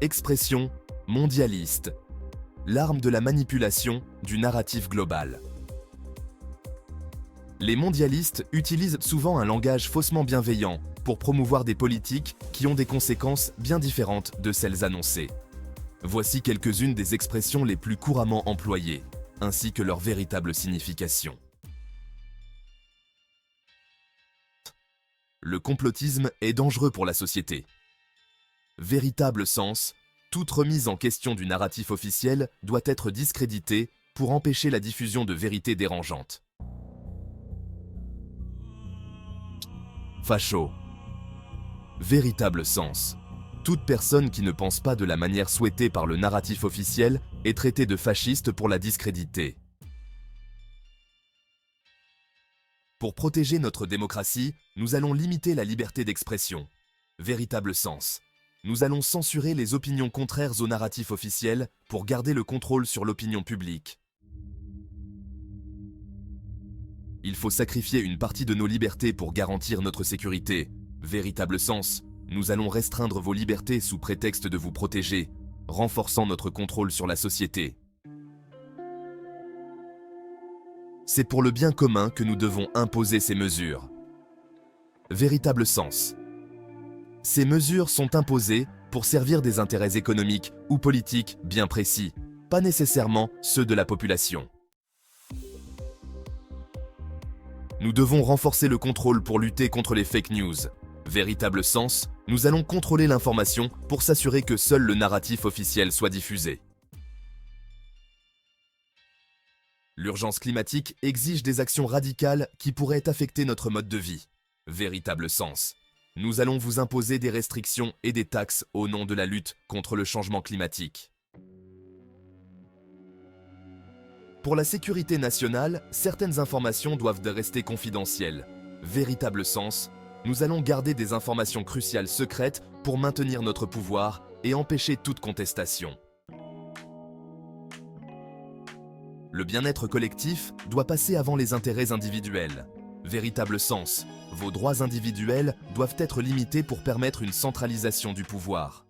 Expression mondialiste, l'arme de la manipulation du narratif global. Les mondialistes utilisent souvent un langage faussement bienveillant pour promouvoir des politiques qui ont des conséquences bien différentes de celles annoncées. Voici quelques-unes des expressions les plus couramment employées, ainsi que leur véritable signification. Le complotisme est dangereux pour la société. Véritable sens, toute remise en question du narratif officiel doit être discréditée pour empêcher la diffusion de vérités dérangeantes. Facho. Véritable sens. Toute personne qui ne pense pas de la manière souhaitée par le narratif officiel est traitée de fasciste pour la discréditer. Pour protéger notre démocratie, nous allons limiter la liberté d'expression. Véritable sens. Nous allons censurer les opinions contraires au narratif officiel pour garder le contrôle sur l'opinion publique. Il faut sacrifier une partie de nos libertés pour garantir notre sécurité. Véritable sens. Nous allons restreindre vos libertés sous prétexte de vous protéger, renforçant notre contrôle sur la société. C'est pour le bien commun que nous devons imposer ces mesures. Véritable sens. Ces mesures sont imposées pour servir des intérêts économiques ou politiques bien précis, pas nécessairement ceux de la population. Nous devons renforcer le contrôle pour lutter contre les fake news. Véritable sens, nous allons contrôler l'information pour s'assurer que seul le narratif officiel soit diffusé. L'urgence climatique exige des actions radicales qui pourraient affecter notre mode de vie. Véritable sens. Nous allons vous imposer des restrictions et des taxes au nom de la lutte contre le changement climatique. Pour la sécurité nationale, certaines informations doivent rester confidentielles. Véritable sens. Nous allons garder des informations cruciales secrètes pour maintenir notre pouvoir et empêcher toute contestation. Le bien-être collectif doit passer avant les intérêts individuels. Véritable sens. Vos droits individuels doivent être limités pour permettre une centralisation du pouvoir.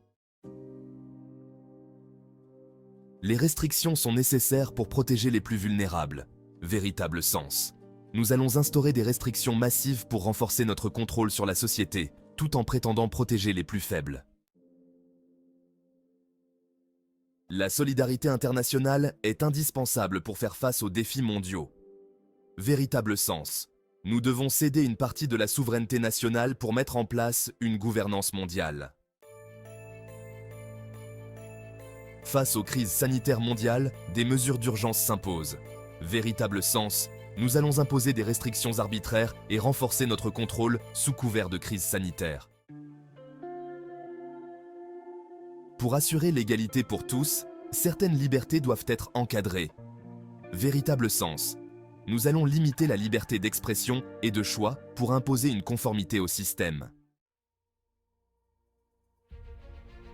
Les restrictions sont nécessaires pour protéger les plus vulnérables. Véritable sens. Nous allons instaurer des restrictions massives pour renforcer notre contrôle sur la société, tout en prétendant protéger les plus faibles. La solidarité internationale est indispensable pour faire face aux défis mondiaux. Véritable sens. Nous devons céder une partie de la souveraineté nationale pour mettre en place une gouvernance mondiale. Face aux crises sanitaires mondiales, des mesures d'urgence s'imposent. Véritable sens. Nous allons imposer des restrictions arbitraires et renforcer notre contrôle sous couvert de crise sanitaire. Pour assurer l'égalité pour tous, certaines libertés doivent être encadrées. Véritable sens. Nous allons limiter la liberté d'expression et de choix pour imposer une conformité au système.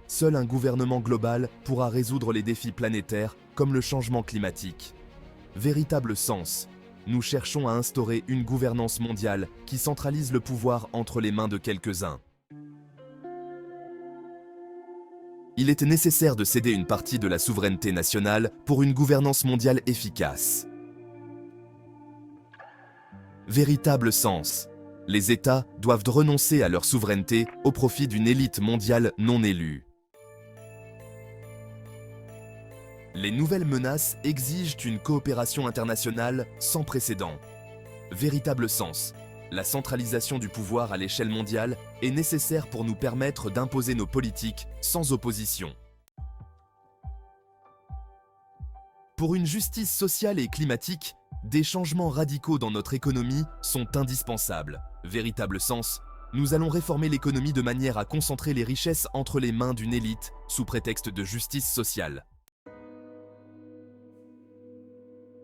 Seul un gouvernement global pourra résoudre les défis planétaires comme le changement climatique. Véritable sens. Nous cherchons à instaurer une gouvernance mondiale qui centralise le pouvoir entre les mains de quelques-uns. Il est nécessaire de céder une partie de la souveraineté nationale pour une gouvernance mondiale efficace. Véritable sens. Les États doivent renoncer à leur souveraineté au profit d'une élite mondiale non élue. Les nouvelles menaces exigent une coopération internationale sans précédent. Véritable sens. La centralisation du pouvoir à l'échelle mondiale est nécessaire pour nous permettre d'imposer nos politiques sans opposition. Pour une justice sociale et climatique, des changements radicaux dans notre économie sont indispensables. Véritable sens. Nous allons réformer l'économie de manière à concentrer les richesses entre les mains d'une élite sous prétexte de justice sociale.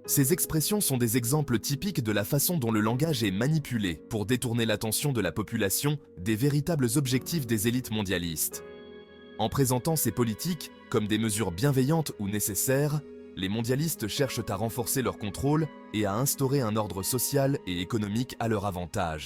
Ces expressions sont des exemples typiques de la façon dont le langage est manipulé pour détourner l'attention de la population des véritables objectifs des élites mondialistes. En présentant ces politiques comme des mesures bienveillantes ou nécessaires, les mondialistes cherchent à renforcer leur contrôle et à instaurer un ordre social et économique à leur avantage.